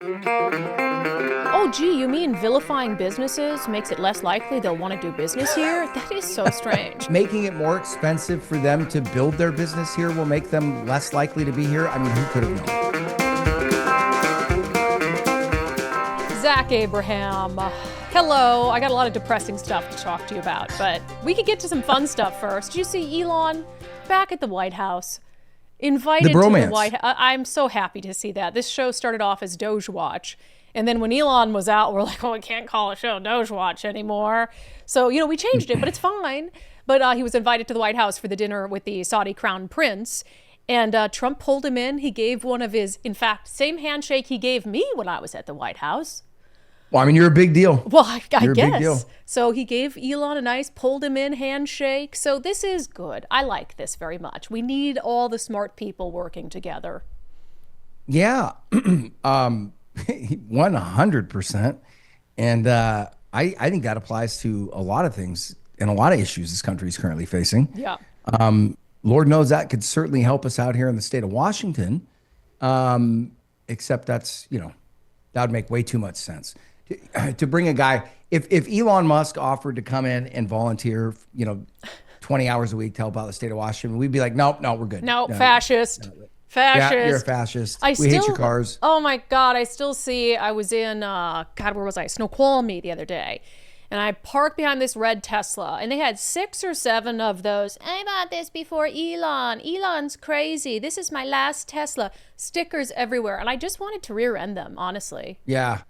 Oh, gee, you mean vilifying businesses makes it less likely they'll want to do business here? That is so strange. Making it more expensive for them to build their business here will make them less likely to be here. I mean, who could have known? Zach Abraham. Hello. I got a lot of depressing stuff to talk to you about, but we could get to some fun stuff first. Did you see Elon back at the White House? Invited to the White House. I'm so happy to see that. This show started off as Doge Watch. And then when Elon was out, we're like, oh, we can't call a show Doge Watch anymore. So, we changed it, but it's fine. But he was invited to the White House for the dinner with the Saudi crown prince. And Trump pulled him in. He gave one of his, in fact, same handshake he gave me when I was at the White House. Well, I mean, you're a big deal. Well, I You're guess. a big deal. So he gave Elon a nice pulled him in handshake. So this is good. I like this very much. We need all the smart people working together. Yeah, 100%. And I think that applies to a lot of things and a lot of issues this country is currently facing. Yeah. Lord knows that could certainly help us out here in the state of Washington. Except that's, that would make way too much sense. To bring a guy, if Elon Musk offered to come in and volunteer, 20 hours a week to help out the state of Washington, we'd be like, no, we're good. No, fascist. Fascist. Yeah, you're a fascist. We hate your cars. Oh my God, I still see, I was in, where was I? Snoqualmie the other day. And I parked behind this red Tesla, and they had 6 or 7 of those. I bought this before Elon. Elon's crazy. This is my last Tesla. Stickers everywhere. And I just wanted to rear end them, honestly. Yeah.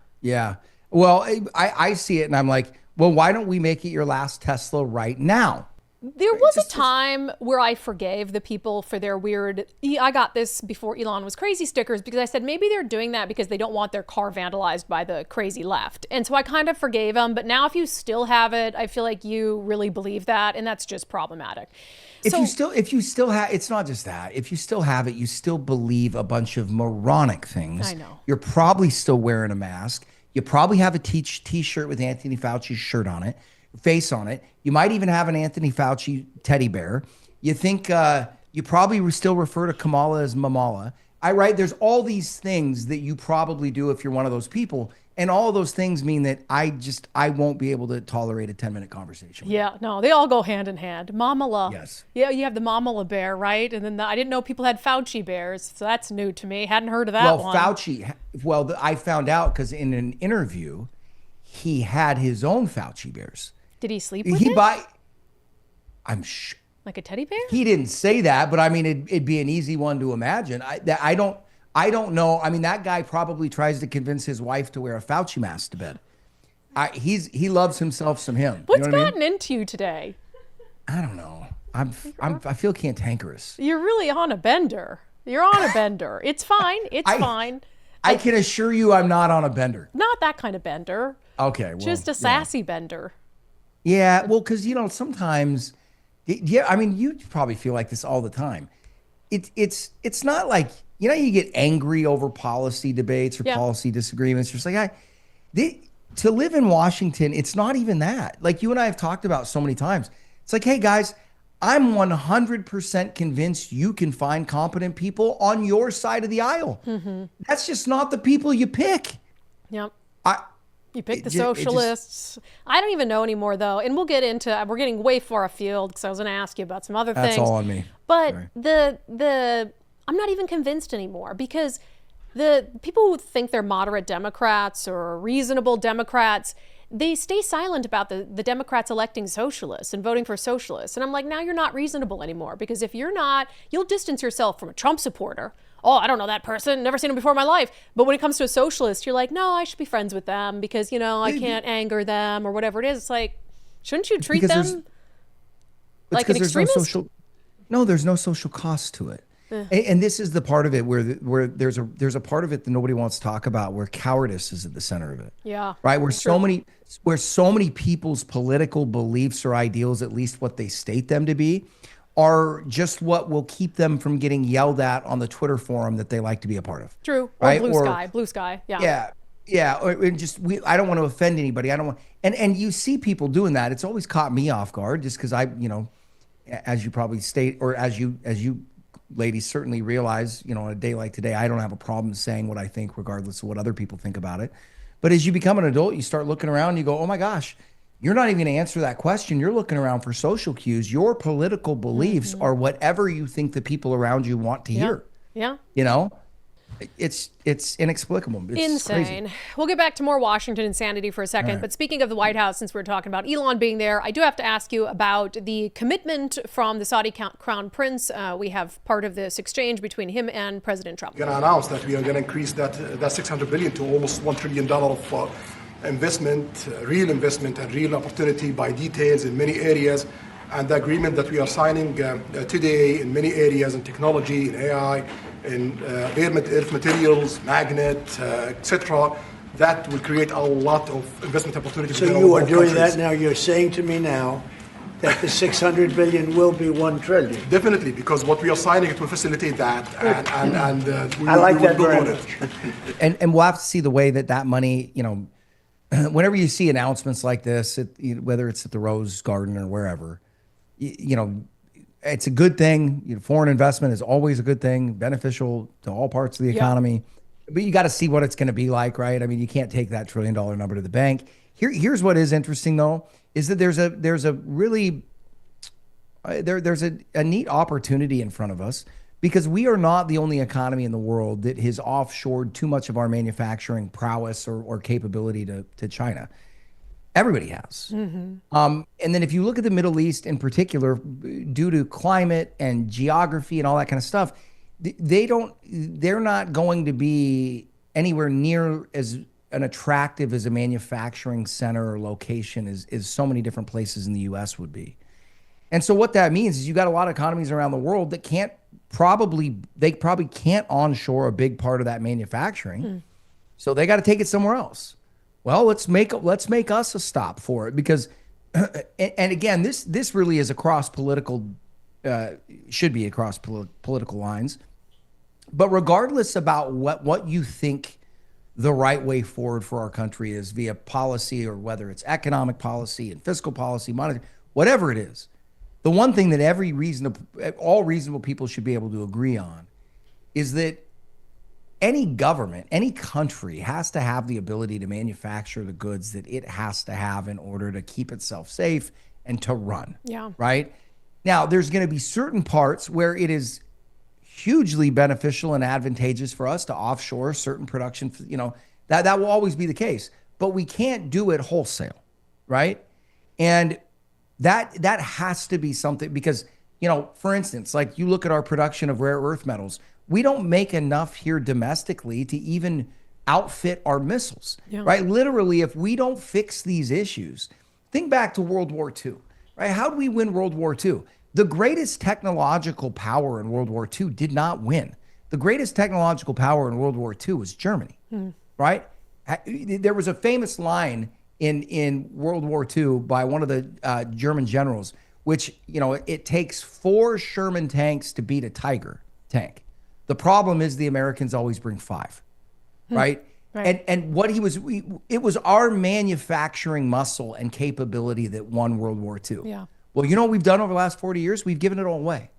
Well, I see it and I'm like, well, why don't we make it your last Tesla right now? There was a time where I forgave the people for their weird, I got this before Elon was crazy stickers because I said maybe they're doing that because they don't want their car vandalized by the crazy left. And so I kind of forgave them. But now if you still have it, I feel like you really believe that. And that's just problematic. If you still have, it's not just that. If you still have it, you still believe a bunch of moronic things. I know. You're probably still wearing a mask. You probably have a t-shirt with Anthony Fauci's face on it. You might even have an Anthony Fauci teddy bear. You think you probably still refer to Kamala as Mamala. There's all these things that you probably do if you're one of those people. And all of those things mean that I won't be able to tolerate a 10-minute conversation. Yeah, no, they all go hand in hand. Mamala. Yes. Yeah, you have the Mamala bear, right? And then I didn't know people had Fauci bears. So that's new to me. Hadn't heard of that one. Fauci, I found out because in an interview, he had his own Fauci bears. Did he sleep with it? I'm sure. Like a teddy bear? He didn't say that, but I mean, it'd be an easy one to imagine. I don't know. I mean, that guy probably tries to convince his wife to wear a Fauci mask to bed. He loves himself some him. What's gotten into you today? I don't know. I feel cantankerous. You're really on a bender. You're on a bender. It's fine. It's fine. I can assure you I'm not on a bender. Not that kind of bender. Okay. Well, just a sassy bender. Yeah. Well, because, sometimes, I mean, you probably feel like this all the time. It's not like, you get angry over policy debates or policy disagreements. You're just like, to live in Washington, it's not even that. Like you and I have talked about so many times. It's like, hey, guys, I'm 100% convinced you can find competent people on your side of the aisle. Mm-hmm. That's just not the people you pick. Yep. You pick the socialists. I don't even know anymore, though. And we're getting way far afield because I was going to ask you about some other things. That's all on me. But I'm not even convinced anymore because the people who think they're moderate Democrats or reasonable Democrats, they stay silent about the Democrats electing socialists and voting for socialists. And I'm like, now you're not reasonable anymore because if you're not, you'll distance yourself from a Trump supporter. Oh, I don't know that person, never seen him before in my life. But when it comes to a socialist, you're like, no, I should be friends with them because, I can't anger them or whatever it is. It's like, shouldn't you treat them like an extremist? There's no social cost to it. And this is the part of it where there's a part of it that nobody wants to talk about, where cowardice is at the center of it. Yeah. Right. Where so many people's political beliefs or ideals, at least what they state them to be, are just what will keep them from getting yelled at on the Twitter forum that they like to be a part of. True. Right? Or blue sky. Yeah. Yeah. Yeah. I don't want to offend anybody. I don't want, and you see people doing that. It's always caught me off guard just because as you probably state, or as you ladies certainly realize, on a day like today, I don't have a problem saying what I think, regardless of what other people think about it. But as you become an adult, you start looking around and you go, oh my gosh, you're not even going to answer that question. You're looking around for social cues. Your political beliefs are whatever you think the people around you want to hear. Yeah. It's inexplicable. It's insane. Crazy. We'll get back to more Washington insanity for a second. Right. But speaking of the White House, since we're talking about Elon being there, I do have to ask you about the commitment from the Saudi Crown Prince. We have part of this exchange between him and President Trump. We're going to announce that we are going to increase that $600 billion to almost $1 trillion of investment, real investment and real opportunity by details in many areas. And the agreement that we are signing today in many areas in technology, in AI, in earth materials, magnet, etc., that will create a lot of investment opportunities. So you are doing that now. You're saying to me now that the $600 billion will be $1 trillion. Definitely, because what we are signing, it will facilitate that. And I like that very much. And we'll have to see the way that money, whenever you see announcements like this, whether it's at the Rose Garden or wherever, it's a good thing. Foreign investment is always a good thing, beneficial to all parts of the economy. But you got to see what it's going to be like, right? I mean, you can't take that $1 trillion number to the bank. Here's what is interesting, though, is that there's a really there's a neat opportunity in front of us, because we are not the only economy in the world that has offshored too much of our manufacturing prowess or capability to China. Everybody has. And then if you look at the Middle East in particular, due to climate and geography and all that kind of stuff, they're not going to be anywhere near as an attractive as a manufacturing center or location as so many different places in the US would be. And so what that means is you got a lot of economies around the world that probably can't onshore a big part of that manufacturing. So they got to take it somewhere else. Well, let's make us a stop for it, because, and again, this really is across political, should be across political lines. But regardless about what you think the right way forward for our country is via policy, or whether it's economic policy and fiscal policy, monetary, whatever it is, the one thing that all reasonable people should be able to agree on is that any government, any country has to have the ability to manufacture the goods that it has to have in order to keep itself safe and to run. Yeah. Right? Now, there's going to be certain parts where it is hugely beneficial and advantageous for us to offshore certain production, that will always be the case. But we can't do it wholesale, right? And that has to be something, because, for instance, like you look at our production of rare earth metals, we don't make enough here domestically to even outfit our missiles, right? Literally, if we don't fix these issues, think back to World War II, right? How did we win World War II? The greatest technological power in World War II did not win. The greatest technological power in World War II was Germany, right? There was a famous line in World War II by one of the German generals, which, it takes 4 Sherman tanks to beat a Tiger tank. The problem is the Americans always bring 5, right? And what it was our manufacturing muscle and capability that won World War II. Yeah. Well, you know what we've done over the last 40 years? We've given it all away.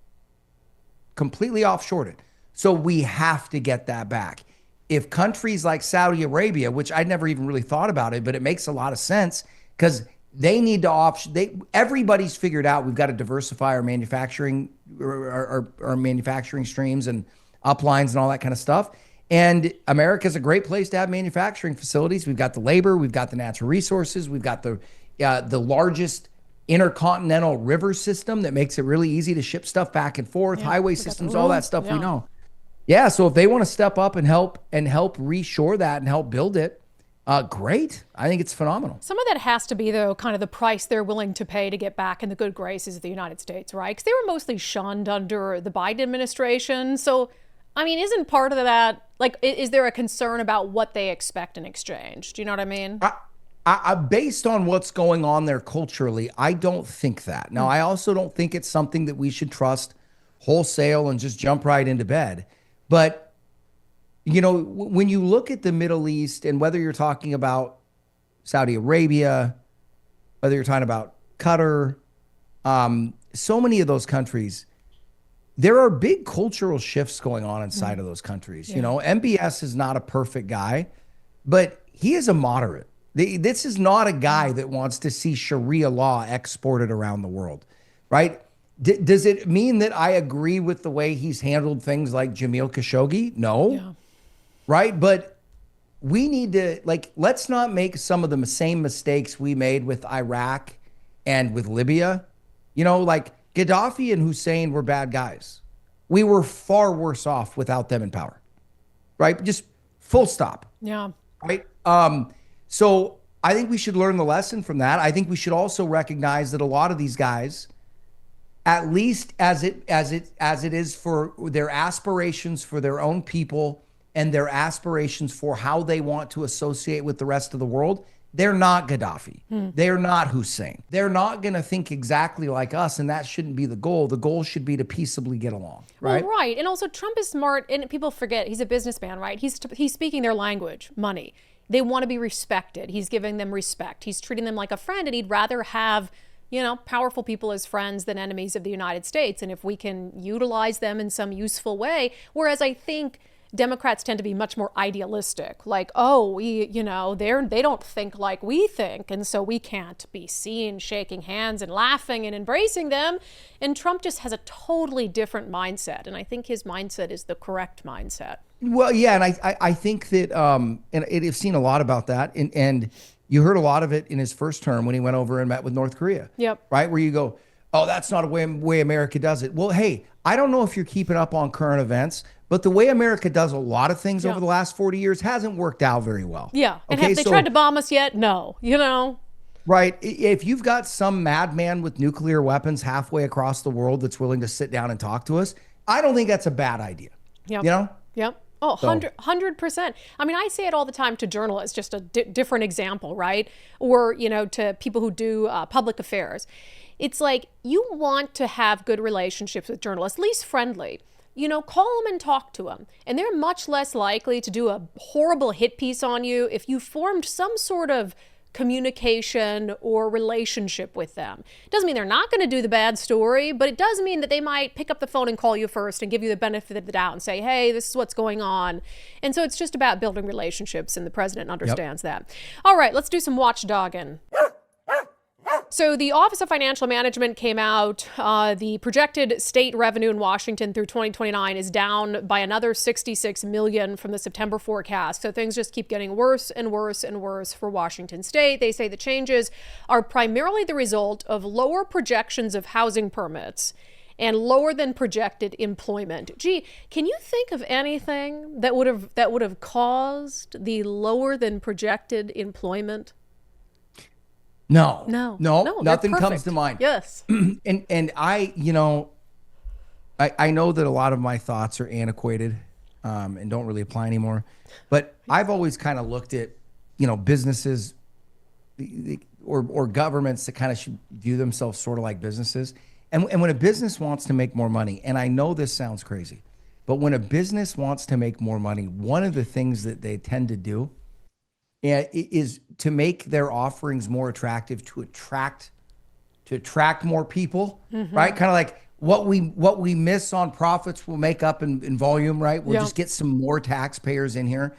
Completely offshored it. So we have to get that back. If countries like Saudi Arabia, which I'd never even really thought about it, but it makes a lot of sense, because they need to everybody's figured out we've got to diversify our manufacturing, our manufacturing streams and uplines and all that kind of stuff. And America's a great place to have manufacturing facilities. We've got the labor, we've got the natural resources, we've got the largest intercontinental river system that makes it really easy to ship stuff back and forth, highway systems, all that stuff we know. Yeah, so if they want to step up and help reshore that and help build it, great. I think it's phenomenal. Some of that has to be, though, kind of the price they're willing to pay to get back in the good graces of the United States, right? Because they were mostly shunned under the Biden administration. So, I mean, isn't part of that, like, is there a concern about what they expect in exchange? Do you know what I mean? Based on what's going on there culturally, I don't think that. Now, I also don't think it's something that we should trust wholesale and just jump right into bed. But, when you look at the Middle East, and whether you're talking about Saudi Arabia, whether you're talking about Qatar, so many of those countries, there are big cultural shifts going on inside of those countries. You know, MBS is not a perfect guy, but he is a moderate. This is not a guy that wants to see Sharia law exported around the world, right? Does it mean that I agree with the way he's handled things like Jamil Khashoggi? No. Yeah. Right? But we need to, like, let's not make some of the same mistakes we made with Iraq and with Libya. You know, like Gaddafi and Hussein were bad guys. We were far worse off without them in power, right? Just full stop. Yeah. Right? So I think we should learn the lesson from that. I think we should also recognize that a lot of these guys, at least as it is for their aspirations for their own people and their aspirations for how they want to associate with the rest of the world, they're not Gaddafi. They're not Hussein. They're not going to think exactly like us, and that shouldn't be the goal. The goal should be to peaceably get along, right? Well, right. And also Trump is smart, and people forget he's a businessman, right? He's speaking their language, money. They want to be respected. He's giving them respect. He's treating them like a friend, and he'd rather have, you know, powerful people as friends than enemies of the United States. And if we can utilize them in some useful way, whereas I think Democrats tend to be much more idealistic, like, oh, they don't think like we think, and so we can't be seen shaking hands and laughing and embracing them. And Trump just has a totally different mindset, and I think his mindset is the correct mindset. Well, yeah, and I think that, and I've seen a lot about that, and you heard a lot of it in his first term when he went over and met with North Korea. Yep. Right, where you go, oh, that's not a way America does it. Well, hey, I don't know if you're keeping up on current events, but the way America does a lot of things over the last 40 years hasn't worked out very well. Yeah. And have they tried to bomb us yet? No. You know? Right. If you've got some madman with nuclear weapons halfway across the world that's willing to sit down and talk to us, I don't think that's a bad idea. Yep. You know? Yep. Oh, 100%. I mean, I say it all the time to journalists, just a different example, right? Or, you know, to people who do public affairs. It's like, you want to have good relationships with journalists, at least friendly. You know, call them and talk to them. And they're much less likely to do a horrible hit piece on you if you formed some sort of communication or relationship with them. It doesn't mean they're not going to do the bad story, but it does mean that they might pick up the phone and call you first and give you the benefit of the doubt and say, hey, this is what's going on. And so it's just about building relationships, and the president understands that. All right, let's do some watchdogging. So the Office of Financial Management came out. The projected state revenue in Washington through 2029 is down by another $66 million from the September forecast. So things just keep getting worse and worse and worse for Washington state. They say the changes are primarily the result of lower projections of housing permits and lower than projected employment. Gee, can you think of anything that would have caused the lower than projected employment? No, nothing perfect. comes to mind. Yes. And I, you know, I know that a lot of my thoughts are antiquated and don't really apply anymore. But I've always kind of looked at, you know, businesses or governments that kind of should view themselves sort of like businesses. And when a business wants to make more money, and I know this sounds crazy, but when a business wants to make more money, one of the things that they tend to do is to make their offerings more attractive to attract more people, right? Kind of like what we miss on profits, we'll make up in volume, right? We'll just get some more taxpayers in here.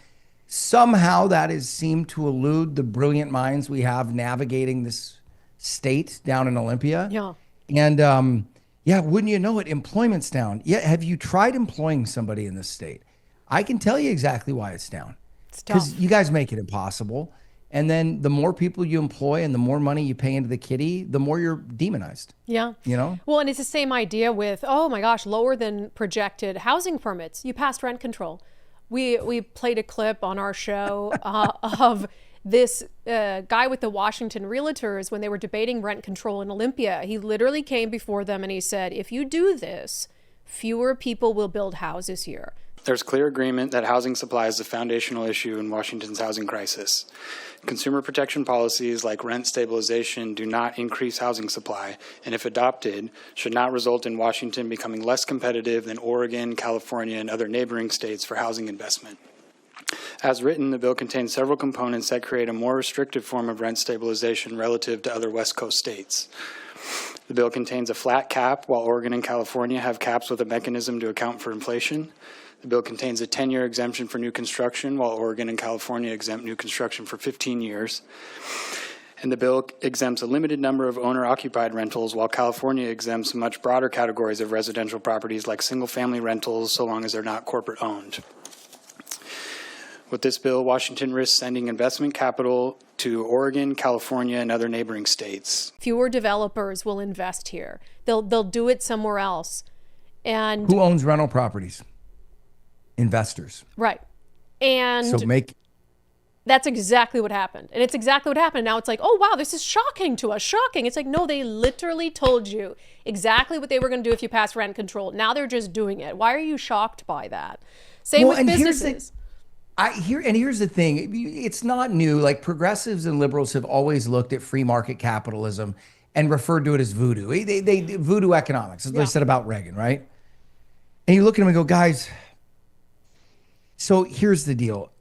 Somehow that has seemed to elude the brilliant minds we have navigating this state down in Olympia. Yeah. And wouldn't you know it, employment's down. Yeah, have you tried employing somebody in this state? I can tell you exactly why it's down. Because you guys make it impossible. And then the more people you employ and the more money you pay into the kitty, the more you're demonized. Yeah. You know? Well, and it's the same idea with, oh my gosh, lower than projected housing permits. You passed rent control. We played a clip on our show of this guy with the Washington Realtors when they were debating rent control in Olympia. He literally came before them and he said, if you do this, fewer people will build houses here. There's clear agreement that housing supply is a foundational issue in Washington's housing crisis. Consumer protection policies like rent stabilization do not increase housing supply, and if adopted, should not result in Washington becoming less competitive than Oregon, California, and other neighboring states for housing investment. As written, the bill contains several components that create a more restrictive form of rent stabilization relative to other West Coast states. The bill contains a flat cap, while Oregon and California have caps with a mechanism to account for inflation. The bill contains a 10-year exemption for new construction, while Oregon and California exempt new construction for 15 years. And the bill exempts a limited number of owner-occupied rentals, while California exempts much broader categories of residential properties like single-family rentals, so long as they're not corporate-owned. With this bill, Washington risks sending investment capital to Oregon, California, and other neighboring states. Fewer developers will invest here. They'll do it somewhere else. And who owns rental properties? Investors. Right. And so that's exactly what happened. And it's exactly what happened. Now it's like, oh, wow, this is shocking to us. Shocking. It's like, no, they literally told you exactly what they were going to do if you pass rent control. Now they're just doing it. Why are you shocked by that? Same with businesses. Here's the thing. It's not new. Like, progressives and liberals have always looked at free market capitalism and referred to it as voodoo. They voodoo economics, as they said about Reagan, right? And you look at them and go, guys, so here's the deal.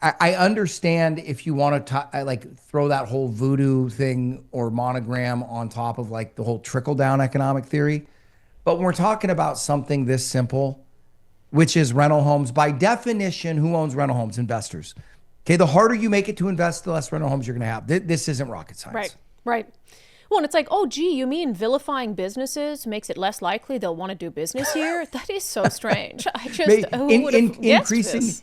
I understand if you want to like throw that whole voodoo thing or monogram on top of like the whole trickle down economic theory. But when we're talking about something this simple, which is rental homes, by definition, who owns rental homes? Investors. Okay, the harder you make it to invest, the less rental homes you're going to have. This isn't rocket science. Right. Well, and it's like, oh, gee, you mean vilifying businesses makes it less likely they'll want to do business here? That is so strange. I just, who would have guessed this?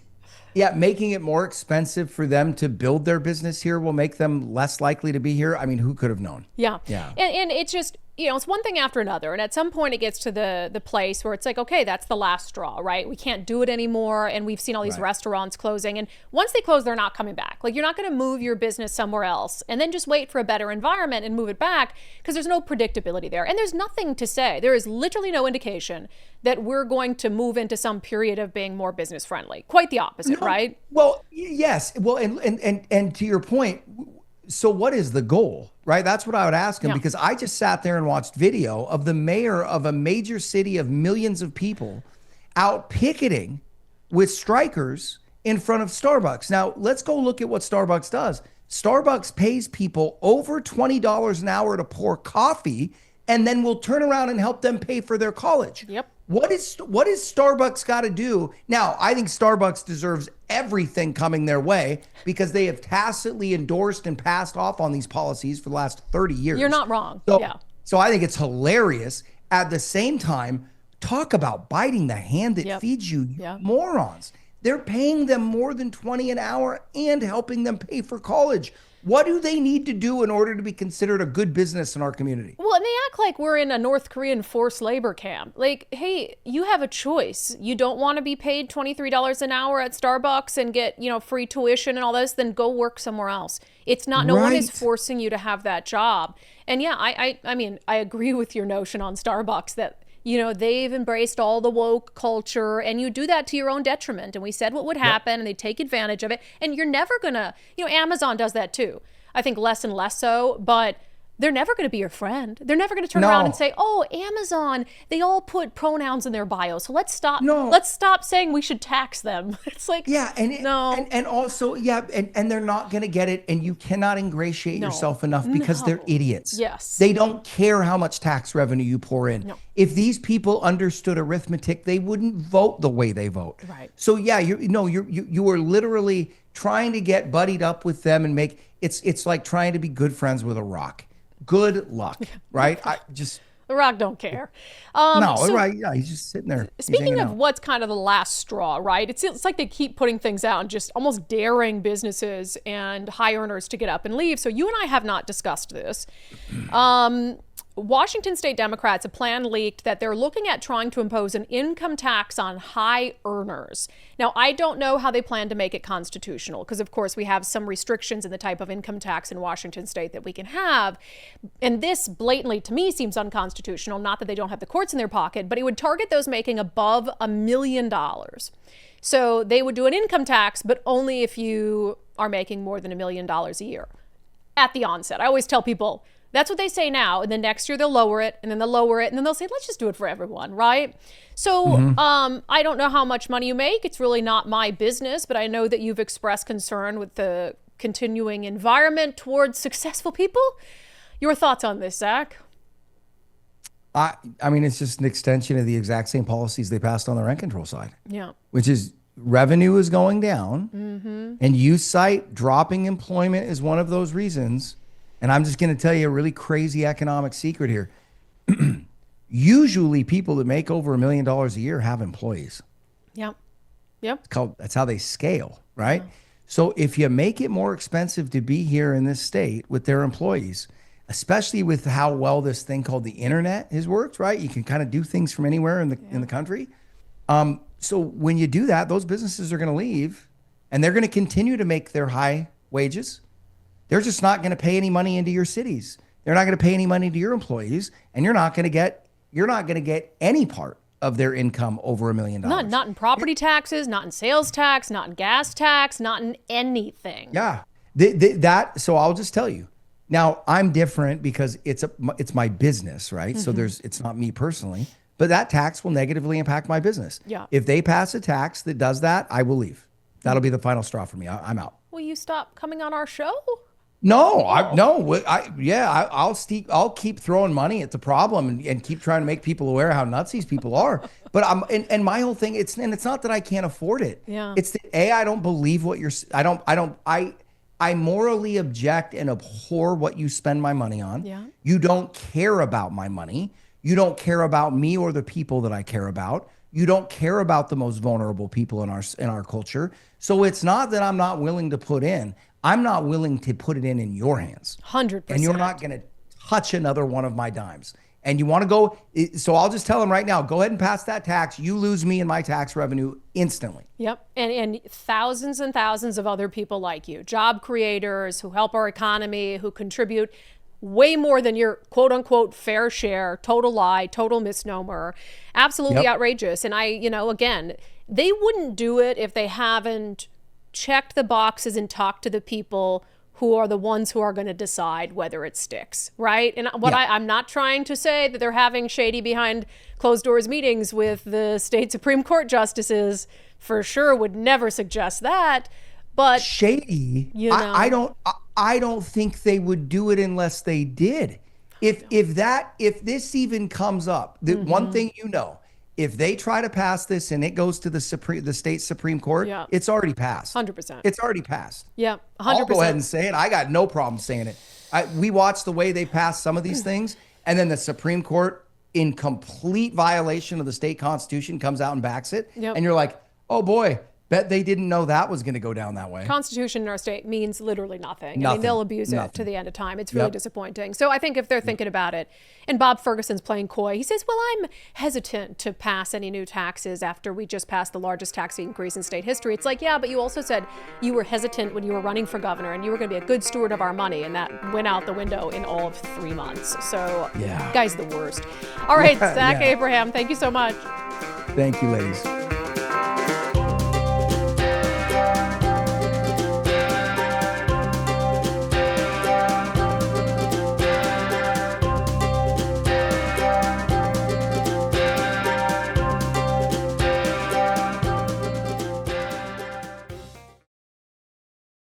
Yeah, making it more expensive for them to build their business here will make them less likely to be here. I mean, who could have known? Yeah. And it's just, it's one thing after another. And at some point it gets to the place where it's like, okay, that's the last straw, right? We can't do it anymore. And we've seen all these restaurants closing. And once they close, they're not coming back. Like, you're not going to move your business somewhere else and then just wait for a better environment and move it back, because there's no predictability there. And there's nothing to say. There is literally no indication that we're going to move into some period of being more business friendly. Quite the opposite, right? Well, yes. Well, and to your point, so what is the goal, right? That's what I would ask him, because I just sat there and watched video of the mayor of a major city of millions of people out picketing with strikers in front of Starbucks. Now, let's go look at what Starbucks does. Starbucks pays people over $20 an hour to pour coffee, and then will turn around and help them pay for their college. Yep. What is Starbucks got to do? Now, I think Starbucks deserves everything coming their way, because they have tacitly endorsed and passed off on these policies for the last 30 years. You're not wrong. So I think it's hilarious. At the same time, talk about biting the hand that feeds you, morons. They're paying them more than $20 an hour and helping them pay for college. What do they need to do in order to be considered a good business in our community? Well, and they act like we're in a North Korean forced labor camp. Like, hey, you have a choice. You don't want to be paid $23 an hour at Starbucks and get, free tuition and all this, then go work somewhere else. It's not, no one is forcing you to have that job. And yeah, I mean, I agree with your notion on Starbucks that, they've embraced all the woke culture, and you do that to your own detriment. And we said what would happen, and they take advantage of it. And you're never gonna, Amazon does that too. I think less and less so, but they're never going to be your friend. They're never going to turn around and say, oh, Amazon, they all put pronouns in their bio, so let's stop. Let's stop saying we should tax them. It's like, and also, and they're not going to get it, and you cannot ingratiate yourself enough, because they're idiots. Yes. They don't care how much tax revenue you pour in. No. If these people understood arithmetic, they wouldn't vote the way they vote. Right. So you are literally trying to get buddied up with them and make it's like trying to be good friends with a rock. Good luck, right? The Rock don't care. Right? Yeah, he's just sitting there. Speaking of what's kind of the last straw, right? It's like they keep putting things out and just almost daring businesses and high earners to get up and leave. So you and I have not discussed this. Washington state Democrats, a plan leaked that they're looking at trying to impose an income tax on high earners. Now, I don't know how they plan to make it constitutional, because of course we have some restrictions in the type of income tax in Washington state that we can have. And this blatantly, to me, seems unconstitutional. Not that they don't have the courts in their pocket, but it would target those making above $1 million. So they would do an income tax, but only if you are making more than $1 million a year at the onset. I always tell people, that's what they say now, and then next year they'll lower it, and then they'll lower it, and then they'll say, let's just do it for everyone, right? So I don't know how much money you make. It's really not my business, but I know that you've expressed concern with the continuing environment towards successful people. Your thoughts on this, Zach? I mean, it's just an extension of the exact same policies they passed on the rent control side. Yeah. Which is revenue is going down, and you cite dropping employment as one of those reasons. And I'm just going to tell you a really crazy economic secret here. Usually people that make over $1 million a year have employees. Yep. Yep. That's how they scale, right? Yeah. So if you make it more expensive to be here in this state with their employees, especially with how well this thing called the internet has worked, right? You can kind of do things from anywhere in the country. So when you do that, those businesses are going to leave, and they're going to continue to make their high wages. They're just not going to pay any money into your cities. They're not going to pay any money to your employees, and you're not going to get any part of their income over $1 million. Not in property taxes, not in sales tax, not in gas tax, not in anything. Yeah. So I'll just tell you. Now, I'm different because it's my business, right? So it's not me personally, but that tax will negatively impact my business. Yeah. If they pass a tax that does that, I will leave. That'll be the final straw for me. I'm out. Will you stop coming on our show? No, I'll keep throwing money at the problem and keep trying to make people aware how nuts these people are. But and my whole thing, it's not that I can't afford it. Yeah. It's that I don't believe what I morally object and abhor what you spend my money on. Yeah. You don't care about my money. You don't care about me or the people that I care about. You don't care about the most vulnerable people in our culture. So it's not that I'm not willing to put in. I'm not willing to put it in your hands. 100%. And you're not going to touch another one of my dimes. And you want to go, so I'll just tell them right now, go ahead and pass that tax. You lose me and my tax revenue instantly. Yep. And thousands and thousands of other people like you, job creators who help our economy, who contribute way more than your quote unquote fair share. Total lie, total misnomer, absolutely outrageous. And again, they wouldn't do it if they haven't checked the boxes and talked to the people who are the ones who are going to decide whether it sticks, right? And I'm not trying to say that they're having shady behind closed doors meetings with the state Supreme Court justices. For sure, would never suggest that. But shady, I don't think they would do it unless they did. If this even comes up, the one thing if they try to pass this and it goes to the state Supreme Court, it's already passed. 100%. It's already passed. Yeah, 100%. I'll go ahead and say it. I got no problem saying it. We watched the way they passed some of these things, and then the Supreme Court, in complete violation of the state constitution, comes out and backs it. Yep. And you're like, oh boy, bet they didn't know that was going to go down that way. Constitution in our state means literally nothing. I mean, they'll abuse it to the end of time. It's really disappointing. So I think if they're thinking about it, and Bob Ferguson's playing coy, he says, well, I'm hesitant to pass any new taxes after we just passed the largest tax increase in state history. It's like, yeah, but you also said you were hesitant when you were running for governor and you were going to be a good steward of our money, and that went out the window in all of 3 months. So guy's the worst. All right, Zach Abraham, thank you so much. Thank you, ladies.